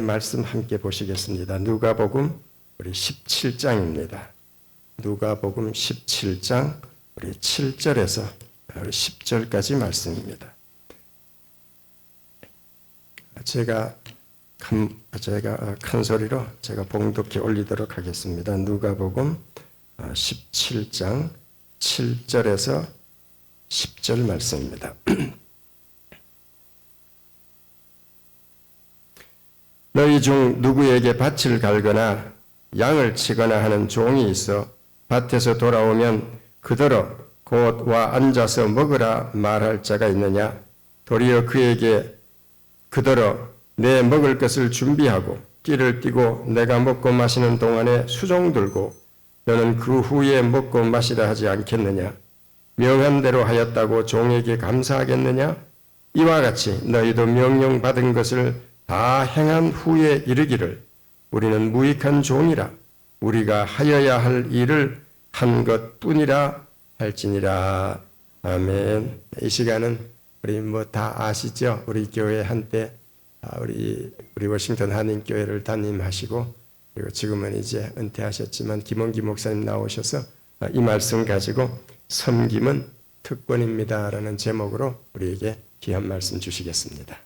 말씀 함께 보시겠습니다. 누가복음 우리 17장입니다. 누가복음 17장 우리 7절에서 우리 10절까지 말씀입니다. 제가 큰 소리로 제가 봉독해 올리도록 하겠습니다. 누가복음 17장 7절에서 10절 말씀입니다. 너희 중 누구에게 밭을 갈거나 양을 치거나 하는 종이 있어 밭에서 돌아오면 그더러 곧 와 앉아서 먹으라 말할 자가 있느냐? 도리어 그에게 그더러 내 먹을 것을 준비하고 띠를 띠고 내가 먹고 마시는 동안에 수종 들고 너는 그 후에 먹고 마시라 하지 않겠느냐? 명한 대로 하였다고 종에게 감사하겠느냐? 이와 같이 너희도 명령받은 것을 다 행한 후에 이르기를 우리는 무익한 종이라 우리가 하여야 할 일을 한 것뿐이라 할지니라. 아멘. 이 시간은 우리 다 아시죠? 우리 교회 한때 우리 워싱턴 한인교회를 담임하시고 그리고 지금은 이제 은퇴하셨지만 김원기 목사님 나오셔서 이 말씀 가지고 섬김은 특권입니다라는 제목으로 우리에게 귀한 말씀 주시겠습니다.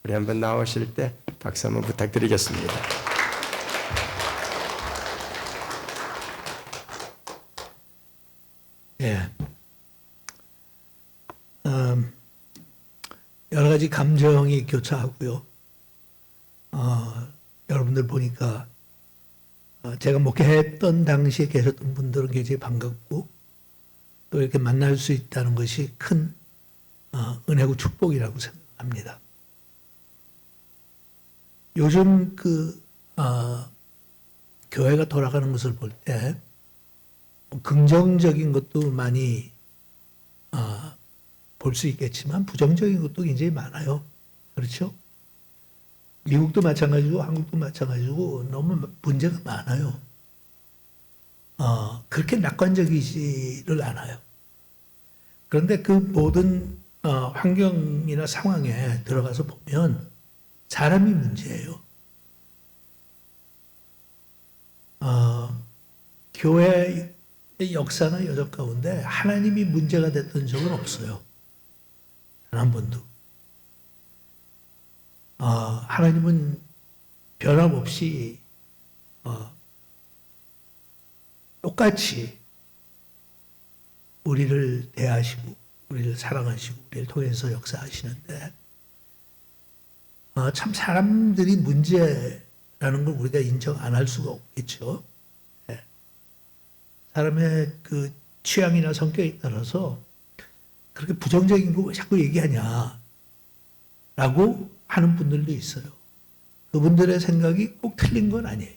우리 한번 나오실 때 박수 한번 부탁드리겠습니다. 예. 여러 가지 감정이 교차하고요. 여러분들 보니까 제가 목회했던 당시에 계셨던 분들은 굉장히 반갑고 또 이렇게 만날 수 있다는 것이 큰 은혜고 축복이라고 생각합니다. 요즘 교회가 돌아가는 것을 볼 때 긍정적인 것도 많이 볼 수 있겠지만 부정적인 것도 굉장히 많아요. 그렇죠? 미국도 마찬가지고 한국도 마찬가지고 너무 문제가 많아요. 그렇게 낙관적이지를 않아요. 그런데 그 모든 환경이나 상황에 들어가서 보면 사람이 문제예요. 교회의 역사나 여정 가운데 하나님이 문제가 됐던 적은 없어요. 단 한 번도. 하나님은 변함없이 똑같이 우리를 대하시고 우리를 사랑하시고 우리를 통해서 역사하시는데 참 사람들이 문제라는 걸 우리가 인정 안 할 수가 없겠죠. 네. 사람의 그 취향이나 성격에 따라서 그렇게 부정적인 거 왜 자꾸 얘기하냐 라고 하는 분들도 있어요. 그분들의 생각이 꼭 틀린 건 아니에요.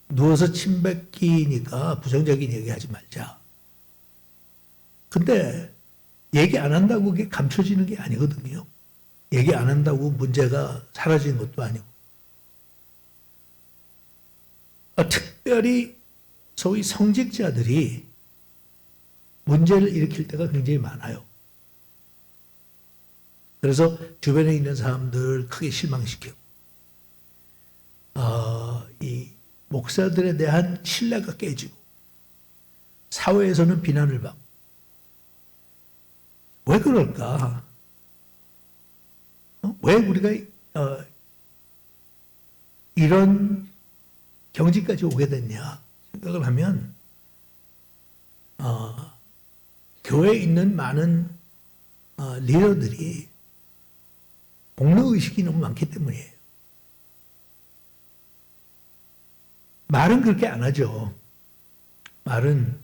누워서 침 뱉기니까 부정적인 얘기하지 말자. 근데 얘기 안 한다고 그게 감춰지는 게 아니거든요. 얘기 안 한다고 문제가 사라지는 것도 아니고. 특별히 소위 성직자들이 문제를 일으킬 때가 굉장히 많아요. 그래서 주변에 있는 사람들을 크게 실망시키고 이 목사들에 대한 신뢰가 깨지고 사회에서는 비난을 받고 왜 그럴까? 왜 우리가 이런 경지까지 오게 됐냐 생각을 하면 교회에 있는 많은 리더들이 공로의식이 너무 많기 때문이에요. 말은 그렇게 안 하죠. 말은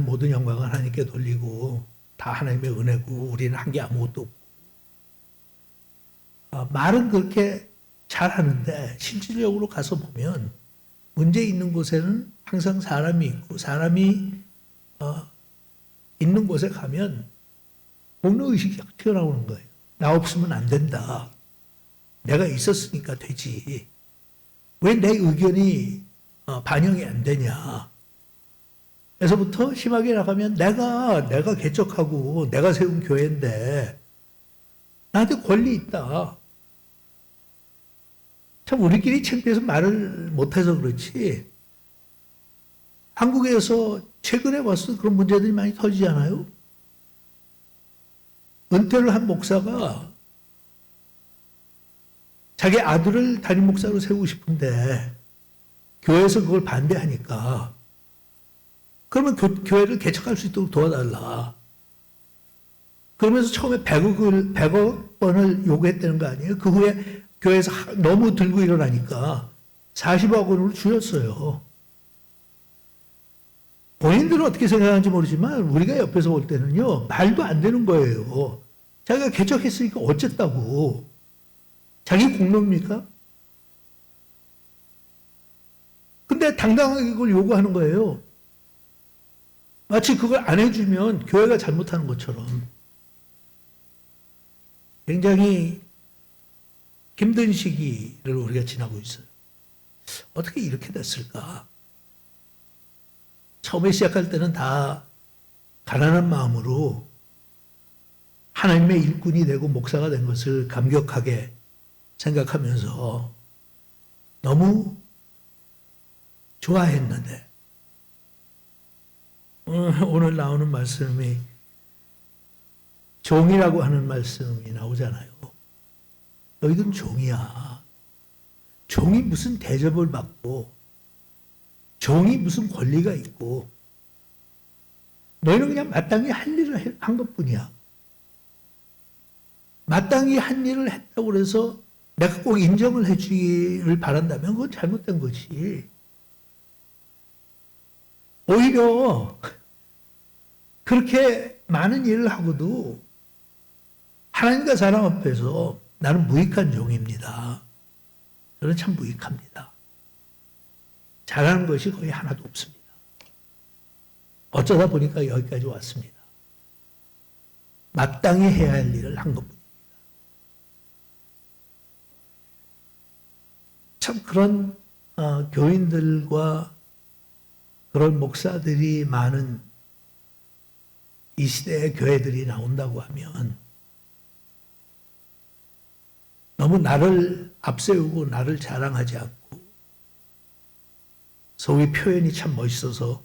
모든 영광은 하나님께 돌리고 다 하나님의 은혜고 우리는 한 게 아무것도 없고 말은 그렇게 잘하는데 실질적으로 가서 보면 문제 있는 곳에는 항상 사람이 있고 사람이 있는 곳에 가면 공로의식이 자꾸 튀어나오는 거예요. 나 없으면 안 된다. 내가 있었으니까 되지. 왜 내 의견이 반영이 안 되냐. 에서부터 심하게 나가면 내가 개척하고 내가 세운 교회인데 나한테 권리 있다. 참 우리끼리 창피해서 말을 못해서 그렇지 한국에서 최근에 와서 그런 문제들이 많이 터지지 않아요? 은퇴를 한 목사가 자기 아들을 담임 목사로 세우고 싶은데 교회에서 그걸 반대하니까 그러면 교회를 개척할 수 있도록 도와달라. 그러면서 처음에 100억 원을 요구했다는 거 아니에요? 그 후에 교회에서 너무 들고 일어나니까 40억 원으로 줄였어요. 본인들은 어떻게 생각하는지 모르지만 우리가 옆에서 볼 때는요. 말도 안 되는 거예요. 자기가 개척했으니까 어쨌다고. 자기 공로입니까? 근데 당당하게 그걸 요구하는 거예요. 마치 그걸 안 해주면 교회가 잘못하는 것처럼. 굉장히 힘든 시기를 우리가 지나고 있어요. 어떻게 이렇게 됐을까? 처음에 시작할 때는 다 가난한 마음으로 하나님의 일꾼이 되고 목사가 된 것을 감격하게 생각하면서 너무 좋아했는데 오늘 나오는 말씀이 종이라고 하는 말씀이 나오잖아요. 너희들은 종이야. 종이 무슨 대접을 받고 종이 무슨 권리가 있고 너희는 그냥 마땅히 할 일을 한 것뿐이야. 마땅히 한 일을 했다고 해서 내가 꼭 인정을 해주기를 바란다면 그건 잘못된 거지. 오히려 그렇게 많은 일을 하고도 하나님과 사람 앞에서 나는 무익한 종입니다. 저는 참 무익합니다. 잘하는 것이 거의 하나도 없습니다. 어쩌다 보니까 여기까지 왔습니다. 마땅히 해야 할 일을 한 것뿐입니다. 참 그런 교인들과 그런 목사들이 많은 이 시대의 교회들이 나온다고 하면 너무 나를 앞세우고 나를 자랑하지 않고 소위 표현이 참 멋있어서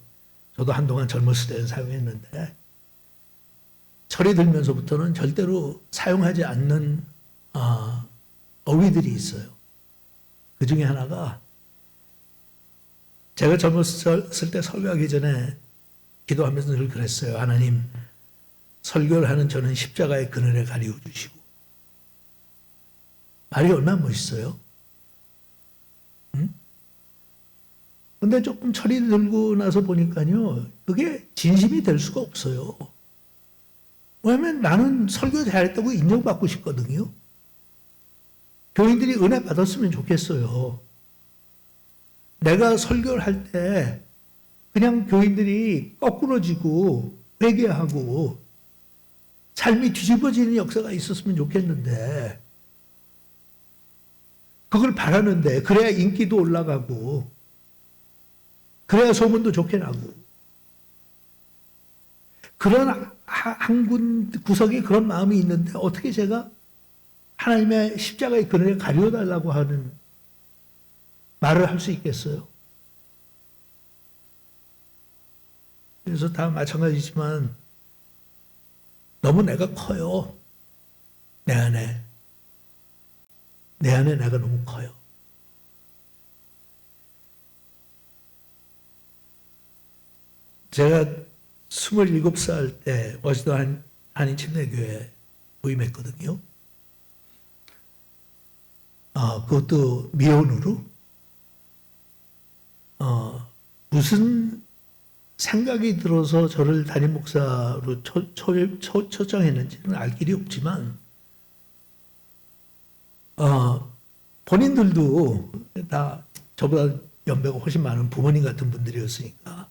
저도 한동안 젊었을 때는 사용했는데 철이 들면서부터는 절대로 사용하지 않는 어휘들이 있어요. 그 중에 하나가 제가 젊었을 때 설교하기 전에 기도하면서 늘 그랬어요. 하나님, 설교를 하는 저는 십자가의 그늘에 가리워 주시고. 말이 얼마나 멋있어요? 응? 근데 조금 철이 들고 나서 보니까요, 그게 진심이 될 수가 없어요. 왜냐면 나는 설교 잘했다고 인정받고 싶거든요. 교인들이 은혜 받았으면 좋겠어요. 내가 설교를 할 때 그냥 교인들이 거꾸러지고 회개하고 삶이 뒤집어지는 역사가 있었으면 좋겠는데 그걸 바라는데 그래야 인기도 올라가고 그래야 소문도 좋게 나고 그런 한 군 구석에 그런 마음이 있는데 어떻게 제가 하나님의 십자가의 그늘에 가려달라고 하는 말을 할 수 있겠어요? 그래서 다 마찬가지지만 너무 내가 커요. 내 안에 내가 너무 커요. 제가 27살 때 워싱턴 한인침례교회 부임했거든요. 그것도 미혼으로 무슨 생각이 들어서 저를 담임 목사로 초청했는지는 알 길이 없지만 본인들도 다 저보다 연배가 훨씬 많은 부모님 같은 분들이었으니까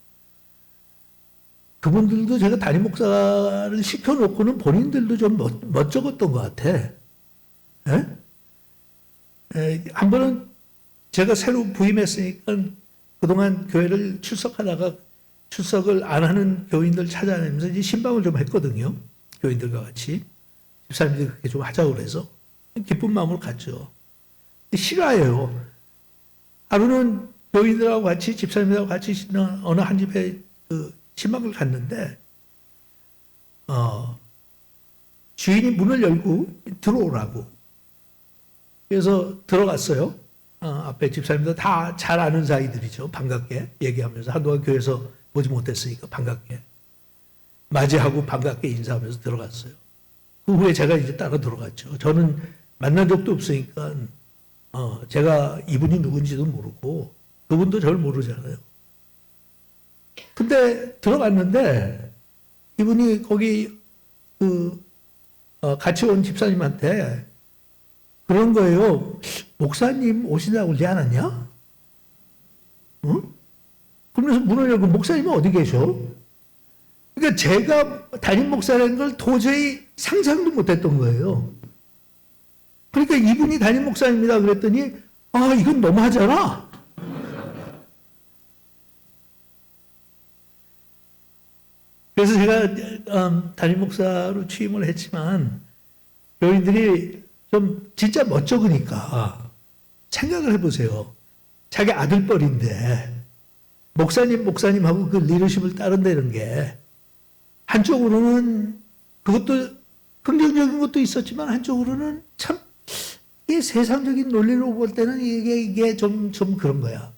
그분들도 제가 담임 목사를 시켜놓고는 본인들도 좀 멋쩍었던 것 같아. 한 번은 제가 새로 부임했으니까 그동안 교회를 출석을 안 하는 교인들 찾아내면서 이제 신방을 좀 했거든요. 교인들과 같이. 집사님들이 그렇게 좀 하자고 그래서 기쁜 마음으로 갔죠. 싫어해요. 하루는 교인들하고 같이 집사님들하고 같이 어느 한 집에 그 신방을 갔는데 주인이 문을 열고 들어오라고 그래서 들어갔어요. 앞에 집사님들 다 잘 아는 사이들이죠. 반갑게 얘기하면서 한동안 교회에서 보지 못했으니까 반갑게 맞이하고 반갑게 인사하면서 들어갔어요. 그 후에 제가 이제 따라 들어갔죠. 저는 만난 적도 없으니까 제가 이분이 누군지도 모르고 그분도 저를 모르잖아요. 근데 들어갔는데 이분이 거기 같이 온 집사님한테 그런 거예요. 목사님 오신다고 그러지 않았냐? 응? 그러면서 문을 열고 목사님은 어디 계셔? 그러니까 제가 담임 목사라는 걸 도저히 상상도 못했던 거예요. 그러니까 이분이 담임 목사입니다. 그랬더니 이건 너무하잖아. 그래서 제가 담임 목사로 취임을 했지만 교인들이 좀 진짜 멋쩍으니까 생각을 해보세요. 자기 아들뻘인데 목사님하고 그 리더십을 따른다는 게 한쪽으로는 그것도 긍정적인 것도 있었지만 한쪽으로는 참 이게 세상적인 논리로 볼 때는 이게 좀 그런 거야.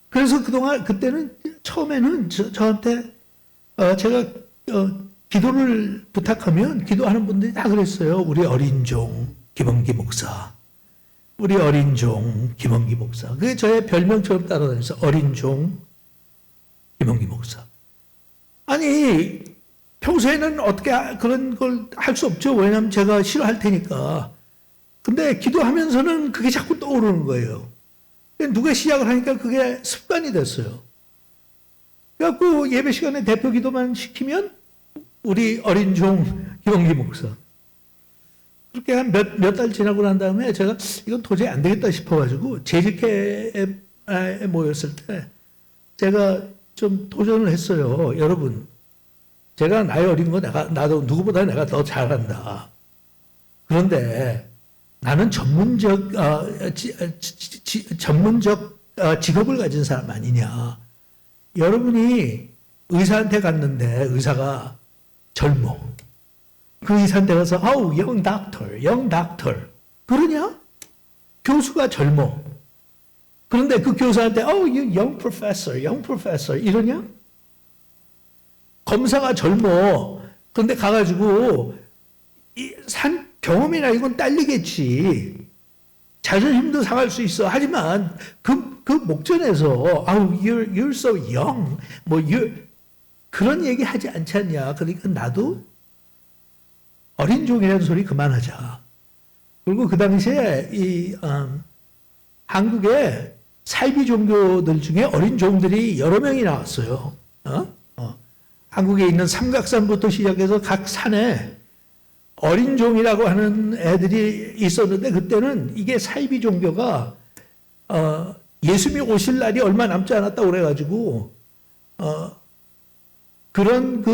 그래서 그때는 처음에는 저한테 제가 기도를 부탁하면 기도하는 분들이 다 그랬어요. 우리 어린 종 김원기 목사. 우리 어린 종 김원기 목사. 그게 저의 별명처럼 따라다니면서 어린 종 김원기 목사. 아니 평소에는 어떻게 그런 걸 할 수 없죠. 왜냐하면 제가 싫어할 테니까. 근데 기도하면서는 그게 자꾸 떠오르는 거예요. 누가 시작을 하니까 그게 습관이 됐어요. 그래갖고 예배 시간에 대표 기도만 시키면 우리 어린 종 김원기 목사. 그렇게 한 몇 달 지나고 난 다음에 제가 이건 도저히 안 되겠다 싶어가지고 재직회에 모였을 때 제가 좀 도전을 했어요. 여러분, 제가 나이 어린 거 나도 누구보다 내가 더 잘한다. 그런데 나는 전문적 직업을 가진 사람 아니냐. 여러분이 의사한테 갔는데 의사가 젊어. 그 의사한테 가서 young doctor 그러냐? 교수가 젊어. 그런데 그 교수한테 you young professor 이러냐? 검사가 젊어. 그런데 가가지고 경험이나 이건 딸리겠지. 자존심도 상할 수 있어. 하지만 그 목전에서 you're so young 그런 얘기 하지 않지 않냐. 그러니까 나도 어린 종이라는 소리 그만하자. 그리고 그 당시에 한국에 사이비 종교들 중에 어린 종들이 여러 명이 나왔어요. 한국에 있는 삼각산부터 시작해서 각 산에 어린 종이라고 하는 애들이 있었는데 그때는 이게 사이비 종교가 예수님이 오실 날이 얼마 남지 않았다고 그래가지고 그런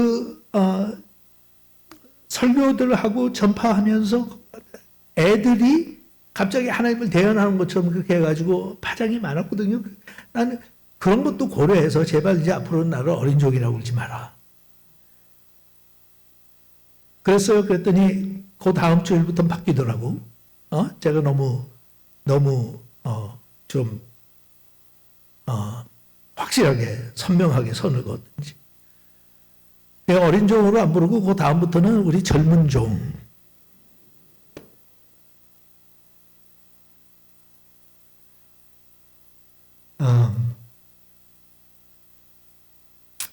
설교들을 하고 전파하면서 애들이 갑자기 하나님을 대연하는 것처럼 그렇게 해가지고 파장이 많았거든요. 나는 그런 것도 고려해서 제발 이제 앞으로는 나를 어린 종이라고 그러지 마라. 그랬어요. 그랬더니 그 다음 주일부터 바뀌더라고. 제가 너무 좀 확실하게 선명하게 선을 그었든지. 어린 종으로 안 부르고 그 다음부터는 우리 젊은 종.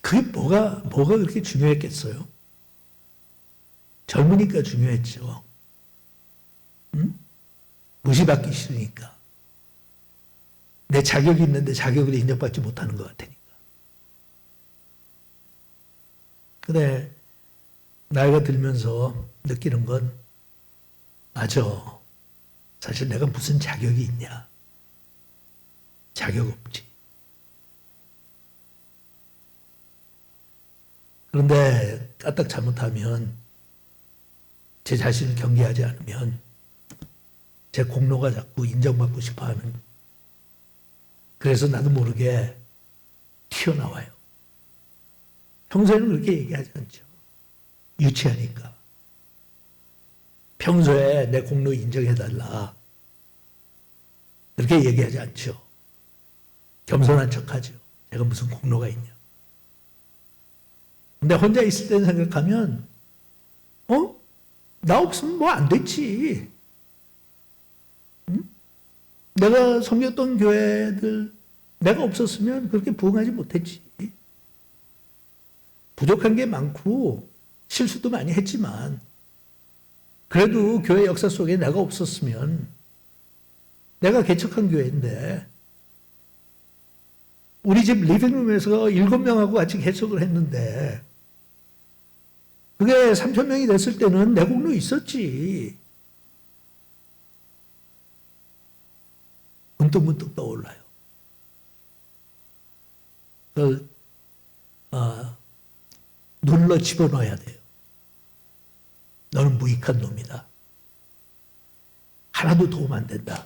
그게 뭐가 그렇게 중요했겠어요? 젊으니까 중요했죠. 응? 무시받기 싫으니까. 내 자격이 있는데 자격을 인정받지 못하는 것 같으니까. 근데 나이가 들면서 느끼는 건 맞아. 사실 내가 무슨 자격이 있냐. 자격 없지. 그런데 까딱 잘못하면 제 자신을 경계하지 않으면 제 공로가 자꾸 인정받고 싶어하는 그래서 나도 모르게 튀어나와요. 평소에는 그렇게 얘기하지 않죠. 유치하니까. 평소에 내 공로 인정해달라. 그렇게 얘기하지 않죠. 겸손한 척하죠. 내가 무슨 공로가 있냐. 근데 혼자 있을 때 생각하면 나 없으면 뭐 안 됐지. 응? 내가 섬겼던 교회들 내가 없었으면 그렇게 부흥하지 못했지. 부족한 게 많고 실수도 많이 했지만 그래도 교회 역사 속에 내가 없었으면 내가 개척한 교회인데 우리 집 리빙룸에서 7명하고 같이 개척을 했는데 그게 3,000명이 됐을 때는 내 공로 있었지. 문득문득 떠올라요. 눌러 집어넣어야 돼요. 너는 무익한 놈이다. 하나도 도움 안 된다.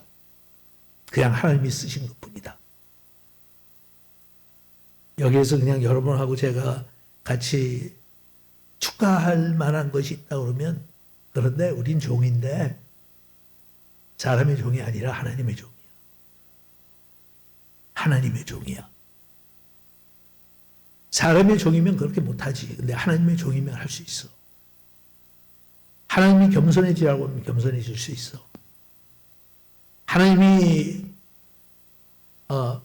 그냥 하나님이 쓰신 것뿐이다. 여기에서 그냥 여러분하고 제가 같이 축하할 만한 것이 있다 그러면 그런데 우린 종인데 사람의 종이 아니라 하나님의 종이야. 하나님의 종이야. 사람의 종이면 그렇게 못하지. 근데 하나님의 종이면 할 수 있어. 하나님이 겸손해지라고 하면 겸손해질 수 있어. 하나님이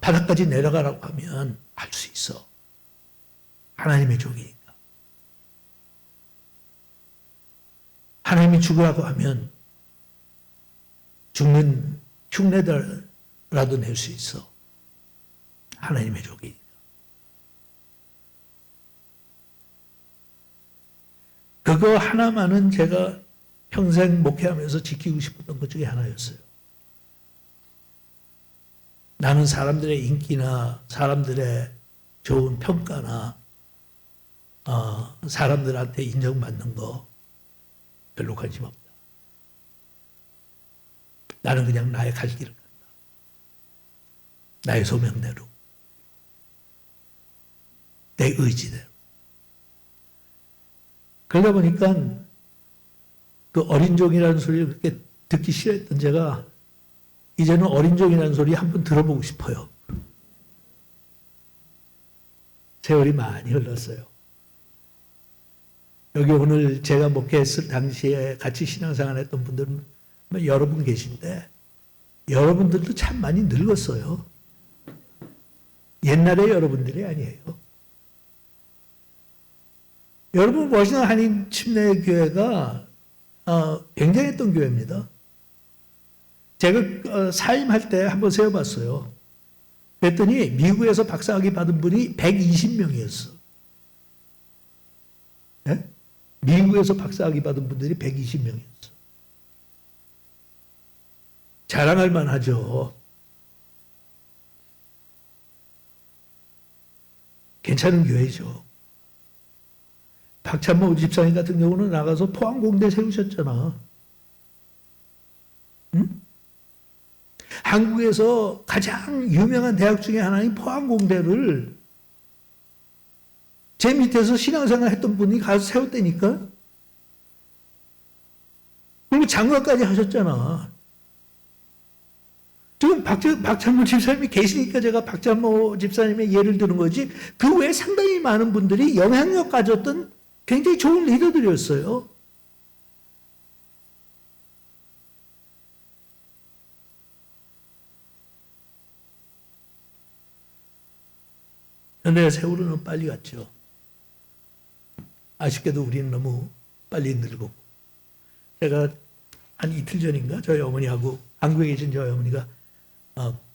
바닥까지 내려가라고 하면 할 수 있어. 하나님의 종이니까. 하나님이 죽으라고 하면 죽는 흉내라도 낼 수 있어. 하나님의 종이니까. 그거 하나만은 제가 평생 목회하면서 지키고 싶었던 것 중에 하나였어요. 나는 사람들의 인기나 사람들의 좋은 평가나 사람들한테 인정받는 거 별로 관심 없다. 나는 그냥 나의 갈 길을 간다. 나의 소명대로. 내 의지대로. 그러다 보니까 그 어린종이라는 소리를 그렇게 듣기 싫어했던 제가 이제는 어린종이라는 소리 한번 들어보고 싶어요. 세월이 많이 흘렀어요. 여기 오늘 제가 목회했을 당시에 같이 신앙생활 했던 분들은 여러분 계신데 여러분들도 참 많이 늙었어요. 옛날의 여러분들이 아니에요. 여러분 워싱턴 한인 침례교회가 굉장했던 교회입니다. 제가 사임할 때 한번 세어봤어요. 그랬더니 미국에서 박사학위 받은 분이 120명이었어. 네? 미국에서 박사학위 받은 분들이 120명이었어. 자랑할 만하죠. 괜찮은 교회죠. 박찬모 집사님 같은 경우는 나가서 포항공대 세우셨잖아. 응? 한국에서 가장 유명한 대학 중에 하나인 포항공대를 제 밑에서 신앙생활 했던 분이 가서 세웠다니까. 그리고 장관까지 하셨잖아. 지금 박찬모 집사님이 계시니까 제가 박찬모 집사님의 예를 드는 거지, 그 외에 상당히 많은 분들이 영향력 가졌던 굉장히 좋은 리더들이었어요. 그런데 세월은 빨리 갔죠. 아쉽게도 우리는 너무 빨리 늙었고. 제가 한 이틀 전인가 저희 어머니하고, 한국에 계신 저희 어머니가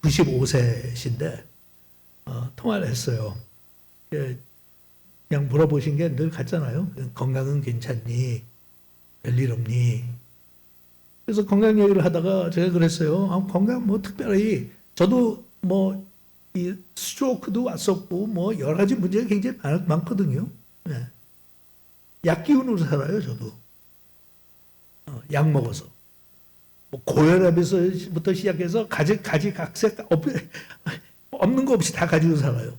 95세신데 통화를 했어요. 그냥 물어보신 게 늘 같잖아요. 건강은 괜찮니? 별일 없니? 그래서 건강 얘기를 하다가 제가 그랬어요. 건강 뭐 특별히, 저도 뭐 이 스트로크도 왔었고 뭐 여러 가지 문제가 굉장히 많거든요. 네. 약 기운으로 살아요, 저도. 약 먹어서. 뭐 고혈압에서부터 시작해서 가지각색 없는 거 없이 다 가지고 살아요.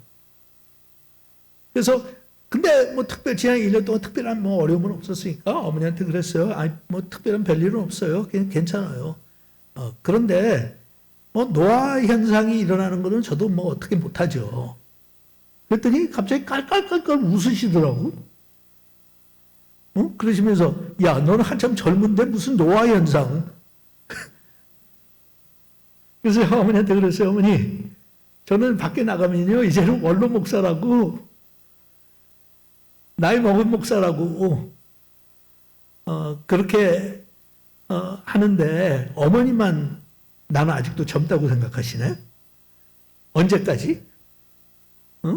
그래서 근데 뭐 지난 1년 동안 특별한 뭐 어려움은 없었으니까 어머니한테 그랬어요. 아니 뭐 특별한 별일은 없어요. 그냥 괜찮아요. 그런데 뭐 노화 현상이 일어나는 거는 저도 뭐 어떻게 못하죠. 그랬더니 갑자기 깔깔깔깔 웃으시더라고. 그러시면서 야 너는 한참 젊은데 무슨 노화 현상? 그래서 어머니한테 그랬어요. 어머니 저는 밖에 나가면요 이제는 원로 목사라고 나이 먹은 목사라고 그렇게 하는데 어머니만 나는 아직도 젊다고 생각하시네? 언제까지?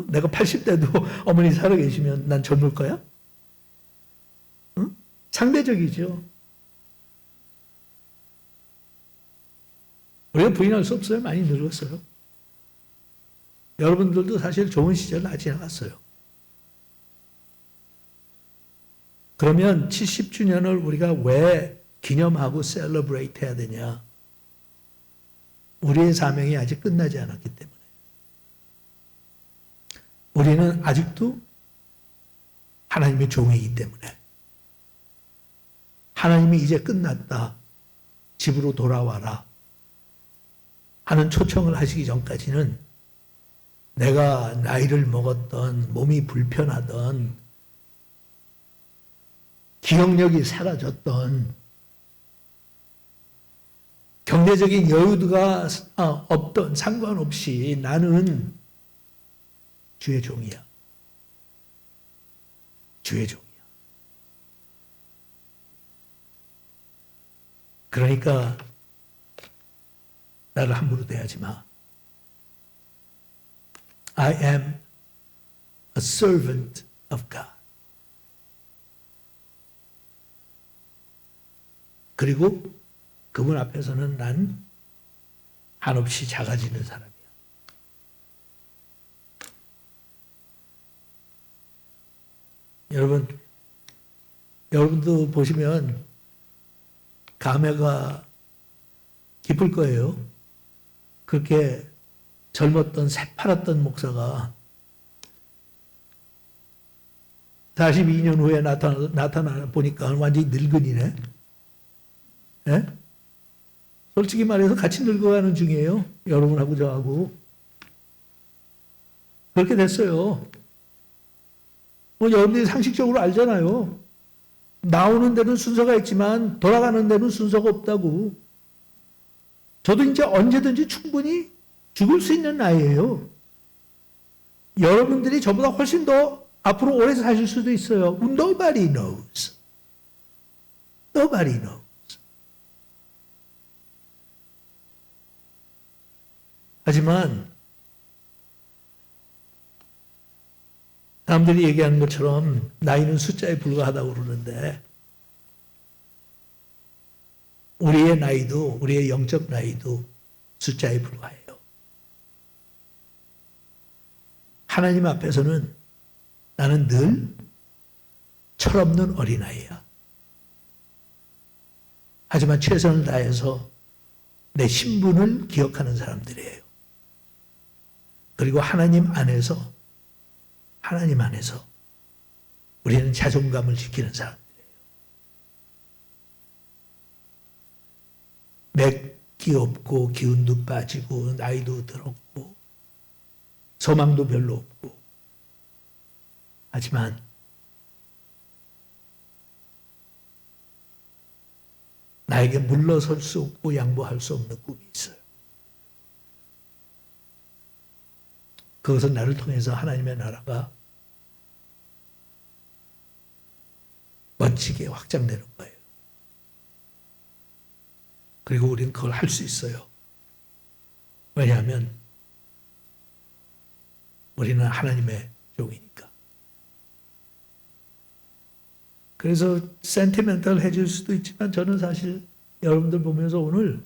내가 80대도 어머니 살아계시면 난 젊을 거야? 상대적이죠. 우리가 부인할 수 없어요. 많이 늙었어요. 여러분들도 사실 좋은 시절 다 지나갔어요. 그러면 70주년을 우리가 왜 기념하고 셀러브레이트 해야 되냐? 우리의 사명이 아직 끝나지 않았기 때문에. 우리는 아직도 하나님의 종이기 때문에. 하나님이 이제 끝났다. 집으로 돌아와라. 하는 초청을 하시기 전까지는 내가 나이를 먹었던, 몸이 불편하던, 기억력이 사라졌던, 경제적인 여유가 없던 상관없이 나는 주의 종이야. 주의 종이야. 그러니까 나를 함부로 대하지 마. I am a servant of God. 그리고 그분 앞에서는 난 한없이 작아지는 사람이야. 여러분도 보시면 감회가 깊을 거예요. 그렇게 젊었던 새파랗던 목사가 42년 후에 나타나 보니까 완전히 늙은이네. 예? 솔직히 말해서 같이 늙어가는 중이에요. 여러분하고 저하고. 그렇게 됐어요. 뭐 여러분들이 상식적으로 알잖아요. 나오는 데는 순서가 있지만 돌아가는 데는 순서가 없다고. 저도 이제 언제든지 충분히 죽을 수 있는 나이예요. 여러분들이 저보다 훨씬 더 앞으로 오래 사실 수도 있어요. Nobody knows. Nobody knows. 하지만 사람들이 얘기하는 것처럼 나이는 숫자에 불과하다고 그러는데 우리의 나이도, 우리의 영적 나이도 숫자에 불과해요. 하나님 앞에서는 나는 늘 철없는 어린아이야. 하지만 최선을 다해서 내 신분을 기억하는 사람들이에요. 그리고 하나님 안에서 우리는 자존감을 지키는 사람들이에요. 맥기 없고 기운도 빠지고 나이도 들었고 소망도 별로 없고 하지만 나에게 물러설 수 없고 양보할 수 없는 꿈이 있어요. 그것은 나를 통해서 하나님의 나라가 멋지게 확장되는 거예요. 그리고 우리는 그걸 할 수 있어요. 왜냐하면 우리는 하나님의 종이니까. 그래서 센티멘탈해질 수도 있지만 저는 사실 여러분들 보면서 오늘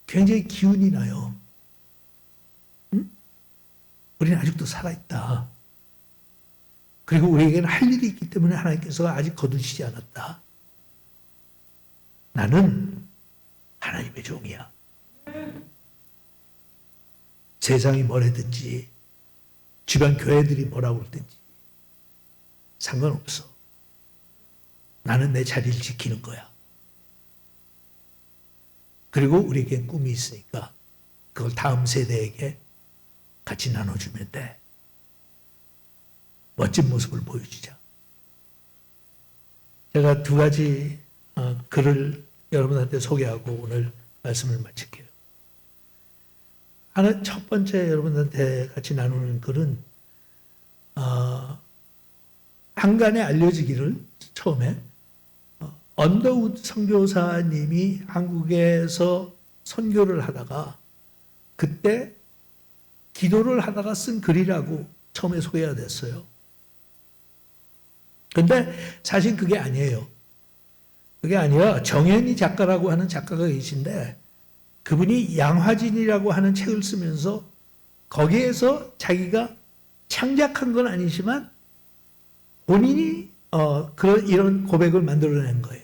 굉장히 기운이 나요. 응? 우리는 아직도 살아있다. 그리고 우리에게는 할 일이 있기 때문에 하나님께서 아직 거두시지 않았다. 나는 하나님의 종이야. 세상이 뭐래든지 주변 교회들이 뭐라고 그러든지 상관없어. 나는 내 자리를 지키는 거야. 그리고 우리에겐 꿈이 있으니까 그걸 다음 세대에게 같이 나눠주면 돼. 멋진 모습을 보여주자. 제가 두 가지 글을 여러분한테 소개하고 오늘 말씀을 마칠게요. 하나, 첫 번째 여러분한테 같이 나누는 글은 한간에 알려지기를 처음에 언더우드 선교사님이 한국에서 선교를 하다가 그때 기도를 하다가 쓴 글이라고 처음에 소개가 됐어요. 근데 사실 그게 아니에요. 그게 아니라 정현희 작가라고 하는 작가가 계신데 그분이 양화진이라고 하는 책을 쓰면서 거기에서 자기가 창작한 건 아니지만 본인이 이런 고백을 만들어낸 거예요.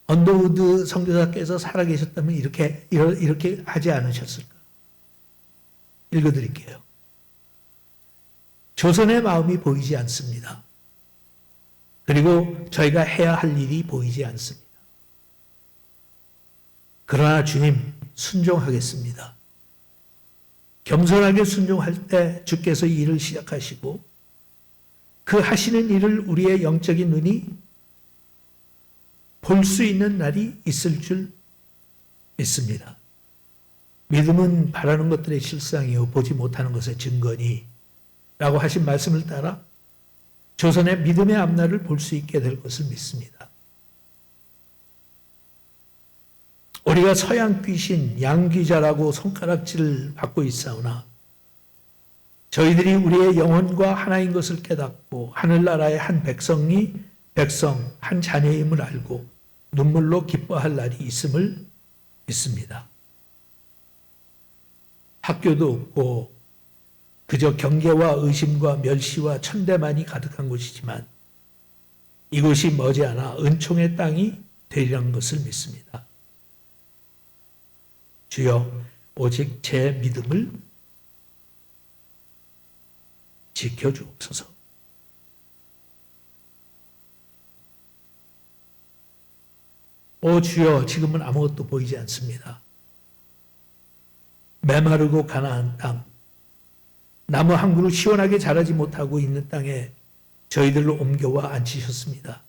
언더우드 선교사께서 살아계셨다면 이렇게 하지 않으셨을까? 읽어드릴게요. 조선의 마음이 보이지 않습니다. 그리고 저희가 해야 할 일이 보이지 않습니다. 그러나 주님, 순종하겠습니다. 겸손하게 순종할 때 주께서 이 일을 시작하시고 그 하시는 일을 우리의 영적인 눈이 볼 수 있는 날이 있을 줄 믿습니다. 믿음은 바라는 것들의 실상이요 보지 못하는 것의 증거니 라고 하신 말씀을 따라 조선의 믿음의 앞날을 볼 수 있게 될 것을 믿습니다. 우리가 서양 귀신, 양귀자라고 손가락질을 받고 있사오나 저희들이 우리의 영혼과 하나인 것을 깨닫고 하늘나라의 한 백성, 한 자녀임을 알고 눈물로 기뻐할 날이 있음을 믿습니다. 학교도 없고 그저 경계와 의심과 멸시와 천대만이 가득한 곳이지만 이곳이 머지않아 은총의 땅이 되리라는 것을 믿습니다. 주여, 오직 제 믿음을 지켜주옵소서. 오 주여, 지금은 아무것도 보이지 않습니다. 메마르고 가나안 땅, 나무 한 그루 시원하게 자라지 못하고 있는 땅에 저희들을 옮겨와 앉히셨습니다.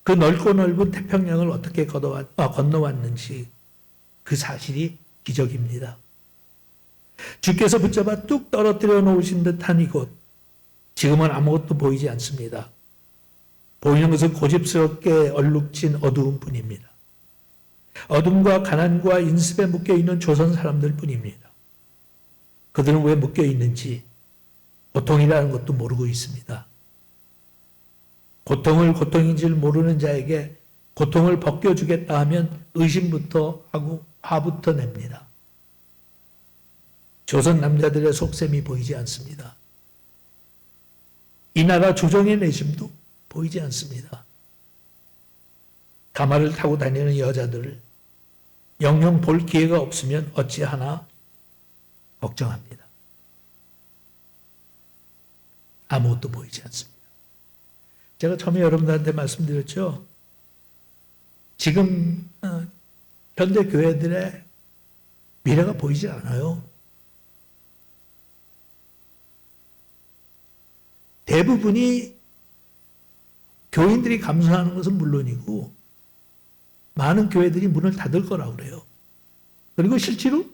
그 넓고 넓은 태평양을 어떻게 건너왔는지 그 사실이 기적입니다. 주께서 붙잡아 뚝 떨어뜨려 놓으신 듯한 이곳, 지금은 아무것도 보이지 않습니다. 보이는 것은 고집스럽게 얼룩진 어두운 뿐입니다. 어둠과 가난과 인습에 묶여있는 조선 사람들 뿐입니다. 그들은 왜 묶여있는지 고통이라는 것도 모르고 있습니다. 고통을 고통인 줄 모르는 자에게 고통을 벗겨주겠다 하면 의심부터 하고 화부터 냅니다. 조선 남자들의 속셈이 보이지 않습니다. 이 나라 조정의 내심도 보이지 않습니다. 가마를 타고 다니는 여자들을 영영 볼 기회가 없으면 어찌하나 걱정합니다. 아무것도 보이지 않습니다. 제가 처음에 여러분들한테 말씀드렸죠. 지금 현대 교회들의 미래가 보이지 않아요. 대부분이 교인들이 감수하는 것은 물론이고 많은 교회들이 문을 닫을 거라고 그래요. 그리고 실제로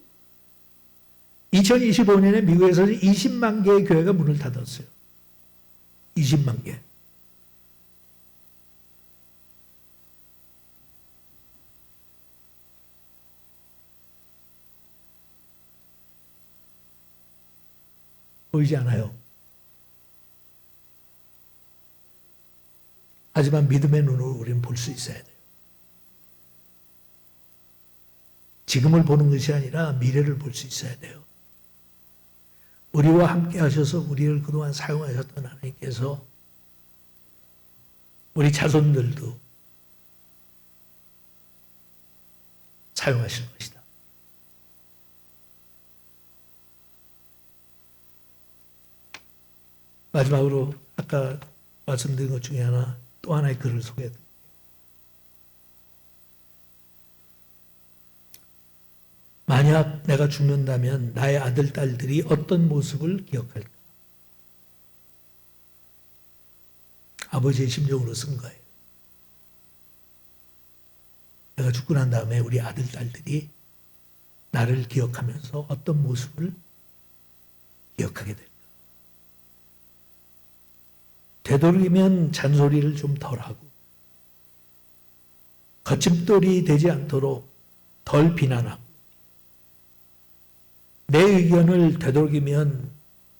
2025년에 미국에서는 20만 개의 교회가 문을 닫았어요. 20만 개. 보이지 않아요. 하지만 믿음의 눈으로 우리는 볼 수 있어야 돼요. 지금을 보는 것이 아니라 미래를 볼 수 있어야 돼요. 우리와 함께 하셔서 우리를 그동안 사용하셨던 하나님께서 우리 자손들도 사용하실 것이다. 마지막으로 아까 말씀드린 것 중에 또 하나의 글을 소개해드릴게요. 만약 내가 죽는다면 나의 아들, 딸들이 어떤 모습을 기억할까? 아버지의 심정으로 쓴 거예요. 내가 죽고 난 다음에 우리 아들, 딸들이 나를 기억하면서 어떤 모습을 기억하게 될까? 되도록이면 잔소리를 좀 덜하고 거침돌이 되지 않도록 덜 비난하고 내 의견을 되도록이면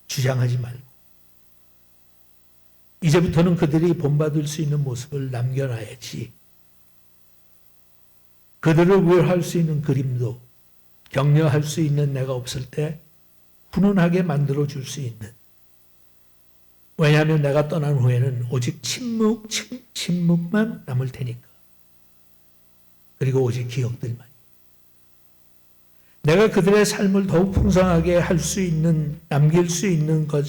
주장하지 말고 이제부터는 그들이 본받을 수 있는 모습을 남겨놔야지. 그들을 위로할 수 있는 그림도 격려할 수 있는 내가 없을 때 훈훈하게 만들어줄 수 있는, 왜냐하면 내가 떠난 후에는 오직 침묵만 남을 테니까. 그리고 오직 기억들만. 내가 그들의 삶을 더욱 풍성하게 할 수 있는, 남길 수 있는 것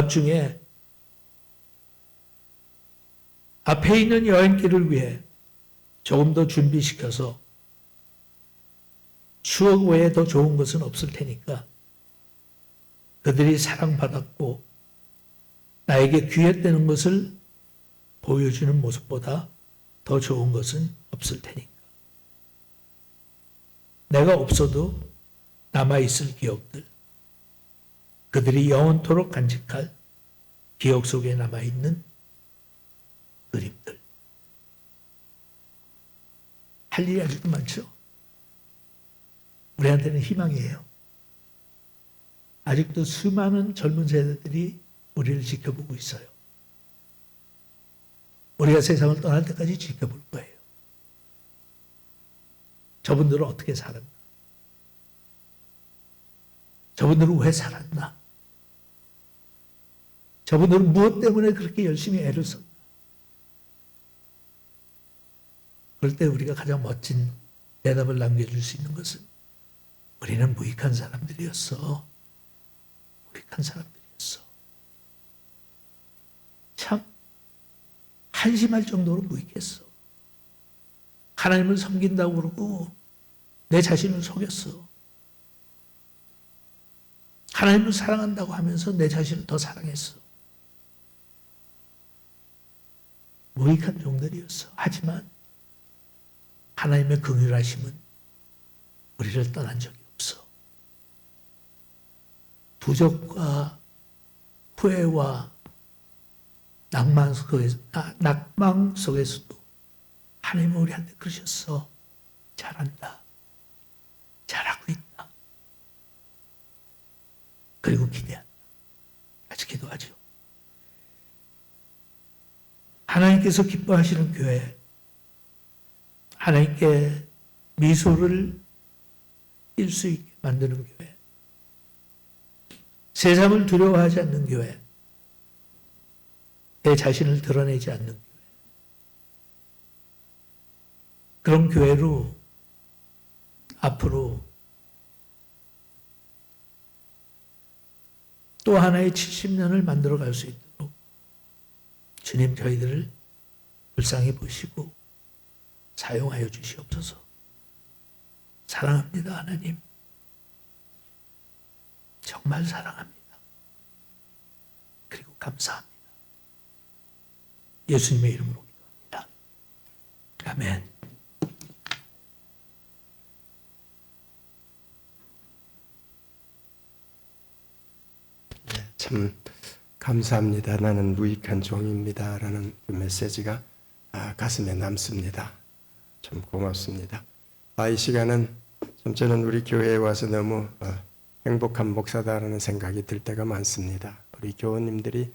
중에 앞에 있는 여행길을 위해 조금 더 준비시켜서 추억 외에 더 좋은 것은 없을 테니까 그들이 사랑받았고 나에게 귀했다는 것을 보여주는 모습보다 더 좋은 것은 없을 테니까. 내가 없어도 남아있을 기억들, 그들이 영원토록 간직할 기억 속에 남아있는 그림들. 할 일이 아직도 많죠. 우리한테는 희망이에요. 아직도 수많은 젊은 세대들이 우리를 지켜보고 있어요. 우리가 세상을 떠날 때까지 지켜볼 거예요. 저분들은 어떻게 살았나? 저분들은 왜 살았나? 저분들은 무엇 때문에 그렇게 열심히 애를 썼나? 그럴 때 우리가 가장 멋진 대답을 남겨줄 수 있는 것은 우리는 무익한 사람들이었어. 무익한 사람들이었어. 참 한심할 정도로 무익했어. 하나님을 섬긴다고 그러고 내 자신을 속였어. 하나님을 사랑한다고 하면서 내 자신을 더 사랑했어. 무익한 종들이었어. 하지만 하나님의 긍휼하심은 우리를 떠난 적이 없어. 부족과 후회와 낙망 속에서도 하나님은 우리한테 그러셨어. 잘한다. 잘하고 있다. 그리고 기대한다. 같이 기도하죠. 하나님께서 기뻐하시는 교회, 하나님께 미소를 띌 수 있게 만드는 교회, 세상을 두려워하지 않는 교회, 내 자신을 드러내지 않는 교회, 그런 교회로 앞으로 또 하나의 70년을 만들어 갈 수 있도록 주님 저희들을 불쌍히 보시고 사용하여 주시옵소서. 사랑합니다, 하나님. 정말 사랑합니다. 그리고 감사합니다. 예수님의 이름으로 기도합니다. 아멘. 참 감사합니다. 나는 무익한 종입니다. 라는 그 메시지가 가슴에 남습니다. 참 고맙습니다. 이 시간은 좀 저는 우리 교회에 와서 너무 행복한 목사다라는 생각이 들 때가 많습니다. 우리 교우님들이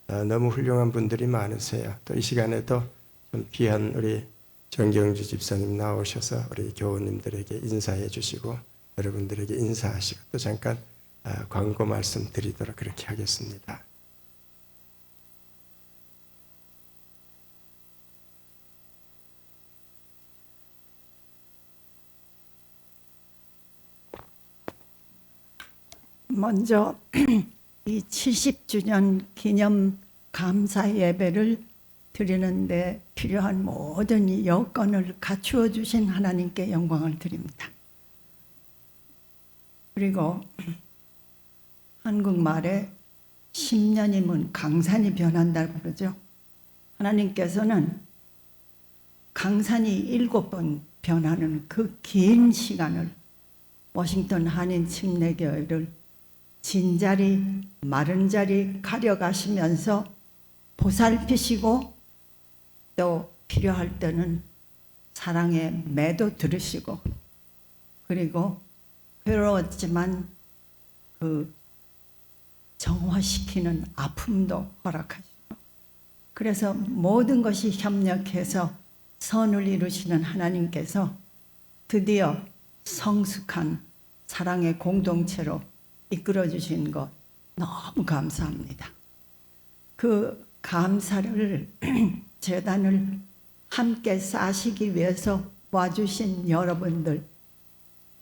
너무 훌륭한 분들이 많으세요. 또 이 시간에도 좀 귀한 우리 정경주 집사님 나오셔서 우리 교우님들에게 인사해 주시고 여러분들에게 인사하시고 또 잠깐 광고 말씀 드리도록 그렇게 하겠습니다. 먼저 이 70주년 기념 감사 예배를 드리는데 필요한 모든 이 여건을 갖추어 주신 하나님께 영광을 드립니다. 그리고 한국말에 10년이면 강산이 변한다고 그러죠. 하나님께서는 강산이 7번 변하는 그 긴 시간을 워싱턴 한인 침례교회를 진자리 마른 자리 가려가시면서 보살피시고 또 필요할 때는 사랑의 매도 들으시고 그리고 괴로웠지만 그 정화시키는 아픔도 허락하시고 그래서 모든 것이 협력해서 선을 이루시는 하나님께서 드디어 성숙한 사랑의 공동체로 이끌어 주신 것 너무 감사합니다. 그 감사를 재단을 함께 쌓으시기 위해서 와주신 여러분들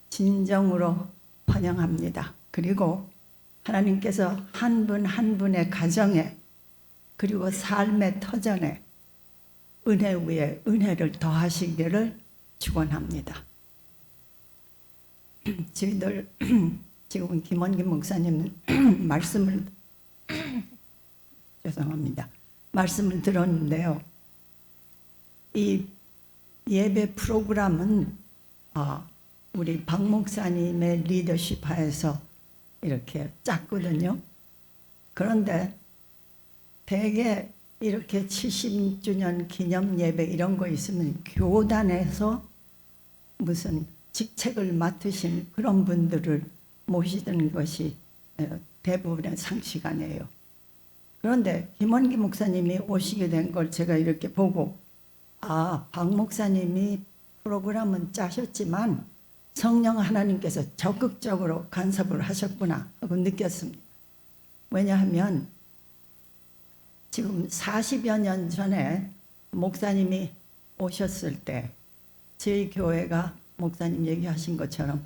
진정으로 환영합니다. 그리고 하나님께서 한 분 한 분의 가정에 그리고 삶의 터전에 은혜 위에 은혜를 더하시기를 축원합니다. 저희들 지금 김원기 목사님 말씀을 죄송합니다. 말씀을 들었는데요. 이 예배 프로그램은 우리 박 목사님의 리더십 하에서 이렇게 짰거든요. 그런데 대개 이렇게 70주년 기념 예배 이런 거 있으면 교단에서 무슨 직책을 맡으신 그런 분들을 모시는 것이 대부분의 상식 아니에요. 그런데 김원기 목사님이 오시게 된 걸 제가 이렇게 보고 박 목사님이 프로그램은 짜셨지만 성령 하나님께서 적극적으로 간섭을 하셨구나 하고 느꼈습니다. 왜냐하면 지금 40여 년 전에 목사님이 오셨을 때 저희 교회가 목사님 얘기하신 것처럼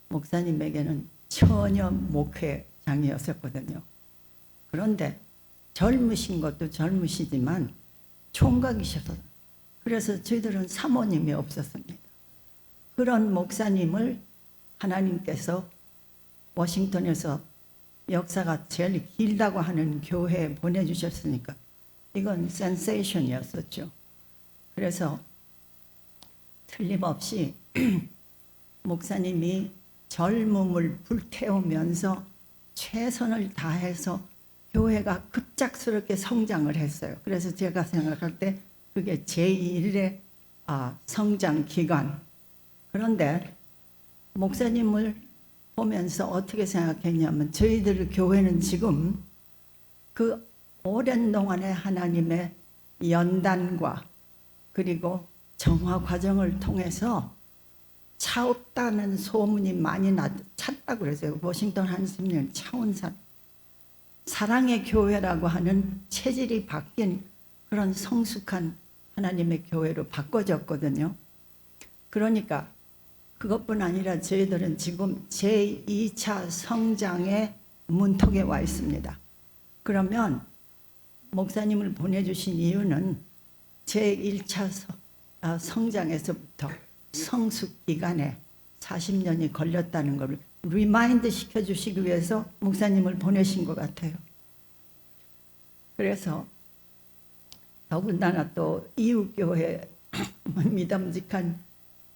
목사님에게는 처녀 목회장이었었거든요. 그런데 젊으신 것도 젊으시지만 총각이셔서 그래서 저희들은 사모님이 없었습니다. 그런 목사님을 하나님께서 워싱턴에서 역사가 제일 길다고 하는 교회에 보내주셨으니까 이건 센세이션이었었죠. 그래서 틀림없이 목사님이 젊음을 불태우면서 최선을 다해서 교회가 급작스럽게 성장을 했어요. 그래서 제가 생각할 때 그게 제1의 성장 기간. 그런데 목사님을 보면서 어떻게 생각했냐면 저희들 교회는 지금 그 오랜 동안의 하나님의 연단과 그리고 정화 과정을 통해서 차없다는 소문이 많이 찼다고 그러세요. 워싱턴 한인침례 차원산 사랑의 교회라고 하는 체질이 바뀐 그런 성숙한 하나님의 교회로 바꿔졌거든요. 그러니까 그것뿐 아니라 저희들은 지금 제2차 성장의 문턱에 와 있습니다. 그러면 목사님을 보내주신 이유는 제1차 성장에서부터 성숙 기간에 40년이 걸렸다는 걸 리마인드 시켜주시기 위해서 목사님을 보내신 것 같아요. 그래서 더군다나 또 이웃교회 믿음직한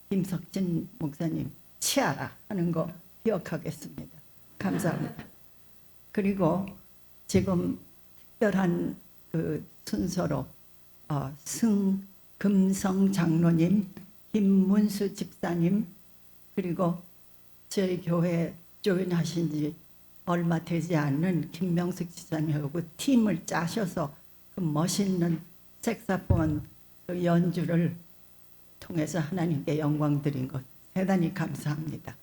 김석진 목사님 치아라 하는 거 기억하겠습니다. 감사합니다. 그리고 지금 특별한 그 순서로 금성 장로님, 김문수 집사님 그리고 저희 교회 조인하신 지 얼마 되지 않는 김명숙 집사님하고 팀을 짜셔서 그 멋있는 색사폰 그 연주를 통해서 하나님께 영광 드린 것 대단히 감사합니다.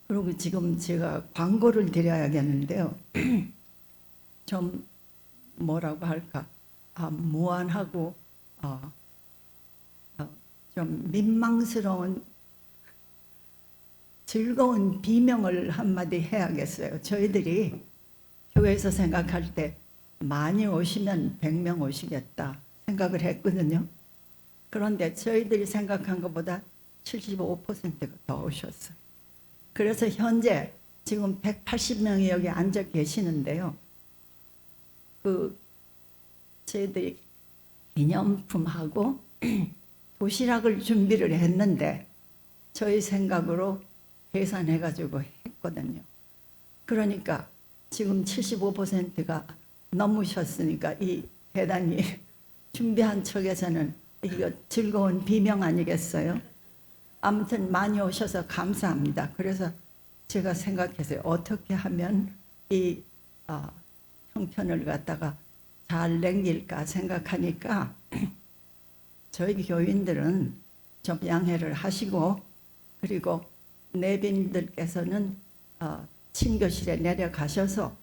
그리고 지금 제가 광고를 드려야겠는데요. 좀 뭐라고 할까 무안하고 좀 민망스러운 즐거운 비명을 한마디 해야겠어요. 저희들이 교회에서 생각할 때 많이 오시면 100명 오시겠다 생각을 했거든요. 그런데 저희들이 생각한 것보다 75%가 더 오셨어요. 그래서 현재 지금 180명이 여기 앉아 계시는데요. 저희들이 기념품하고 도시락을 준비를 했는데 저희 생각으로 계산해가지고 했거든요. 그러니까 지금 75%가 넘으셨으니까 이 대단히 준비한 척에서는 이거 즐거운 비명 아니겠어요? 아무튼 많이 오셔서 감사합니다. 그래서 제가 생각했어요. 어떻게 하면 이 형편을 갖다가 잘 남길까 생각하니까 저희 교인들은 좀 양해를 하시고, 그리고 내빈들께서는 친교실에 내려가셔서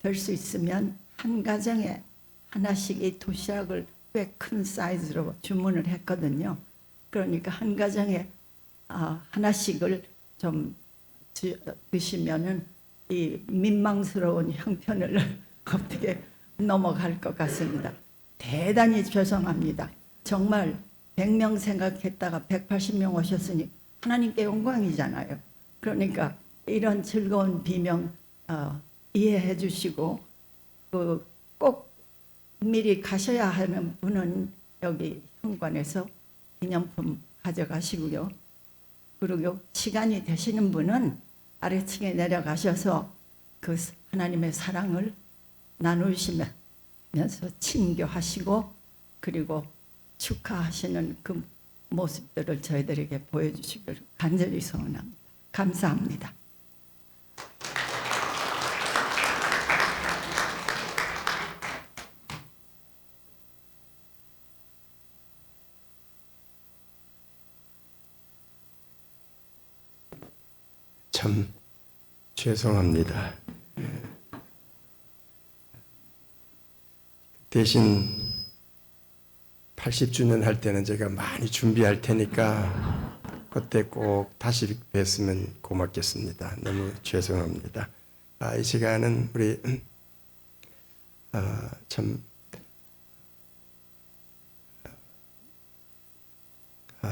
될 수 있으면 한 가정에 하나씩 이 도시락을 꽤 큰 사이즈로 주문을 했거든요. 그러니까 한 가정에 하나씩을 좀 드시면은 이 민망스러운 형편을 어떻게 넘어갈 것 같습니다. 대단히 죄송합니다. 정말 100명 생각했다가 180명 오셨으니 하나님께 영광이잖아요. 그러니까 이런 즐거운 비명 이해해 주시고, 꼭 미리 가셔야 하는 분은 여기 현관에서 기념품 가져가시고요. 그리고 시간이 되시는 분은 아래층에 내려가셔서 그 하나님의 사랑을 나누시면서 친교하시고, 그리고 축하하시는 그 모습들을 저희들에게 보여주시기를 간절히 소원합니다. 감사합니다. 참 죄송합니다. 대신 80주년 할 때는 제가 많이 준비할 테니까 그때 꼭 다시 뵀으면 고맙겠습니다. 너무 죄송합니다. 이 시간은 우리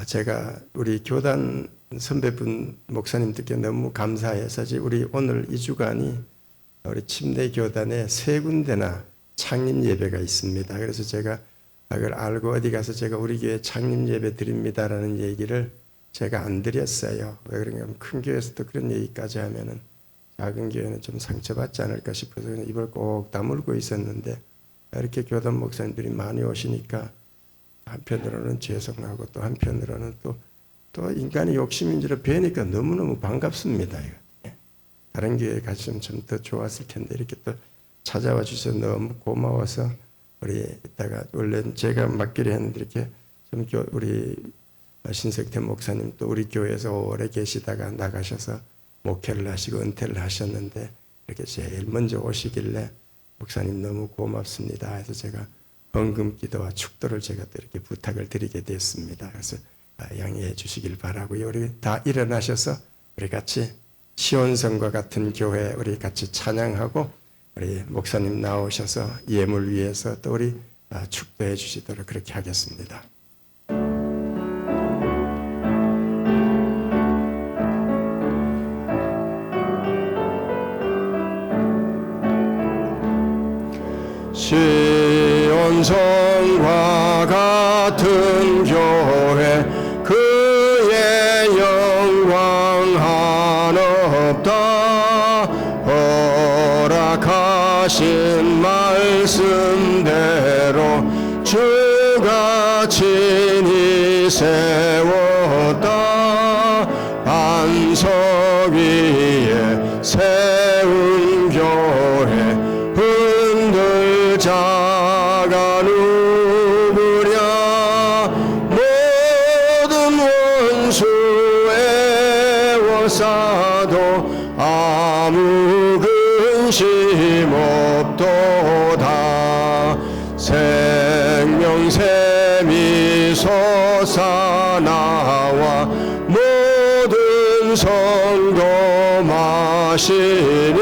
제가 우리 교단 선배분 목사님들께 너무 감사해서 우리 오늘 이 주간이 우리 침례 교단에 3군데나 창립 예배가 있습니다. 그래서 제가 그걸 알고 어디 가서 제가 우리 교회 창립 예배 드립니다라는 얘기를 제가 안 드렸어요. 왜 그런가 하면 큰 교회에서도 그런 얘기까지 하면은 작은 교회는 좀 상처받지 않을까 싶어서 입을 꼭 다물고 있었는데, 이렇게 교단 목사님들이 많이 오시니까 한편으로는 죄송하고 또 한편으로는 또 인간의 욕심인지라 뵈니까 너무너무 반갑습니다. 다른 교회에 갔으면 좀 더 좋았을 텐데 이렇게 또 찾아와 주셔서 너무 고마워서, 우리 이따가 원래 제가 맡기로 했는데 이렇게 좀 우리 신석태 목사님 또 우리 교회에서 오래 계시다가 나가셔서 목회를 하시고 은퇴를 하셨는데 이렇게 제일 먼저 오시길래 목사님 너무 고맙습니다 해서 제가 헌금 기도와 축도를 제가 또 이렇게 부탁을 드리게 됐습니다. 그래서 양해해 주시길 바라고요. 우리 다 일어나셔서 우리 같이 시온성과 같은 교회 우리 같이 찬양하고, 우리 목사님 나오셔서 예물 위해서 또 우리 축도해 주시도록 그렇게 하겠습니다. 시온성과 같은 교회 그의 영광 한없다. 허락하신 말씀대로 주가 친히 세웠다. 반석 위에 세운 교회 흔들 자가 누구랴. 모든 원수의 워싸도 아무 근심 없도다. 생명샘이 솟아나와 모든 성도 마시니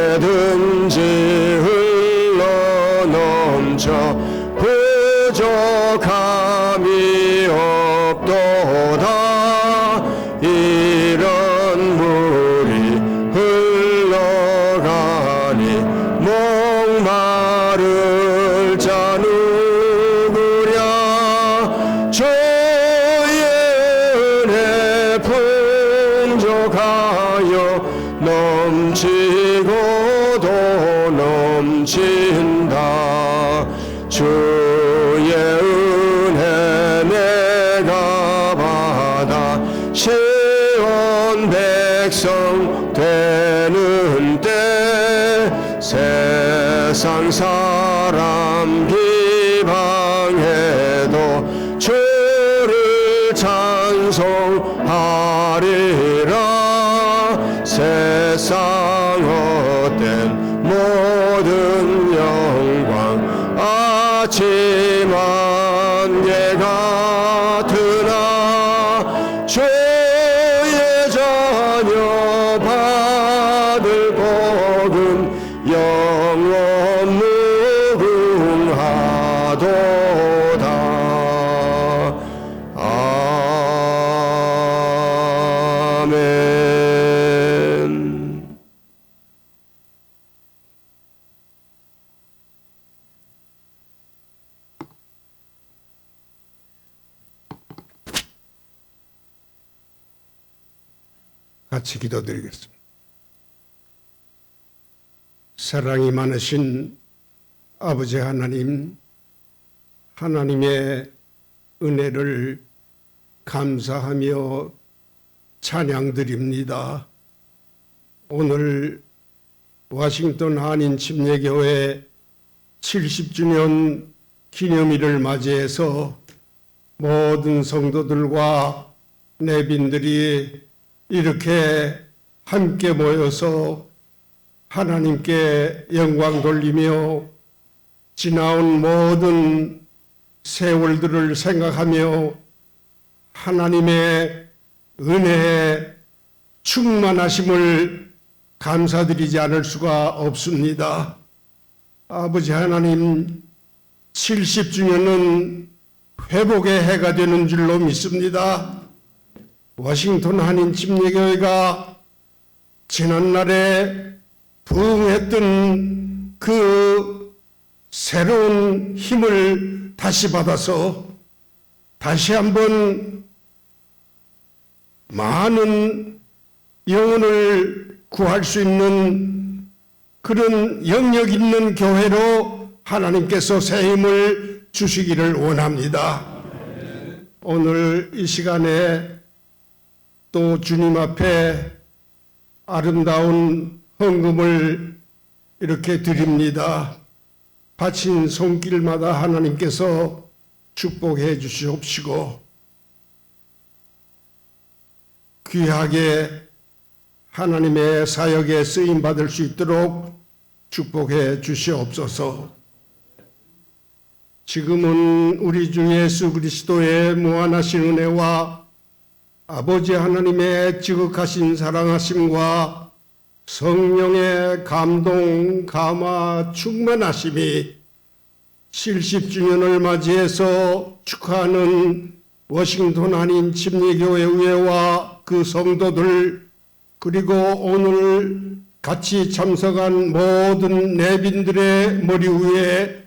언제든지 흘러 넘쳐 부족함이 없도다. 이런 물이 흘러가니 목마를 자 누구랴. 주의 은혜 풍족하여 넘치고도 넘친다. 주의 은혜 내가 받아 시온 백성 되는 때 세상 사람 비방해도 주를 찬송하리라. 세상 헛된 모든 영광 아침 안개 같으나 주의 자녀 받을 복은 영원 무궁하도다. 아멘. 같이 기도드리겠습니다. 사랑이 많으신 아버지 하나님, 하나님의 은혜를 감사하며 찬양드립니다. 오늘 워싱턴 한인 침례교회 70주년 기념일을 맞이해서 모든 성도들과 내빈들이 이렇게 함께 모여서 하나님께 영광 돌리며 지나온 모든 세월들을 생각하며 하나님의 은혜에 충만하심을 감사드리지 않을 수가 없습니다. 아버지 하나님, 70주년은 회복의 해가 되는 줄로 믿습니다. 워싱턴 한인 침례교회가 지난날에 부흥했던 그 새로운 힘을 다시 받아서 다시 한번 많은 영혼을 구할 수 있는 그런 영역 있는 교회로 하나님께서 새 힘을 주시기를 원합니다. 오늘 이 시간에 또 주님 앞에 아름다운 헌금을 이렇게 드립니다. 바친 손길마다 하나님께서 축복해 주시옵시고 귀하게 하나님의 사역에 쓰임 받을 수 있도록 축복해 주시옵소서. 지금은 우리 주 예수 그리스도의 무한하신 은혜와 아버지 하나님의 지극하신 사랑하심과 성령의 감동, 감화, 충만하심이 70주년을 맞이해서 축하하는 워싱턴 한인 침례교회 의회와 그 성도들, 그리고 오늘 같이 참석한 모든 내빈들의 머리 위에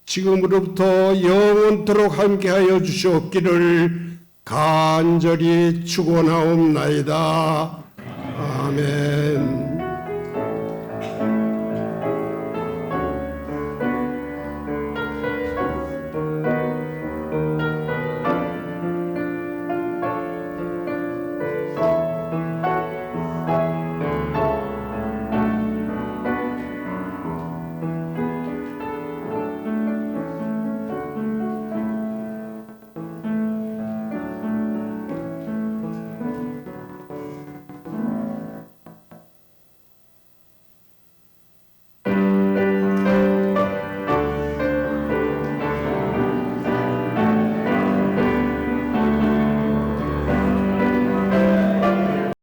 지금으로부터 영원토록 함께하여 주시옵기를 간절히 축원하옵나이다. 아멘.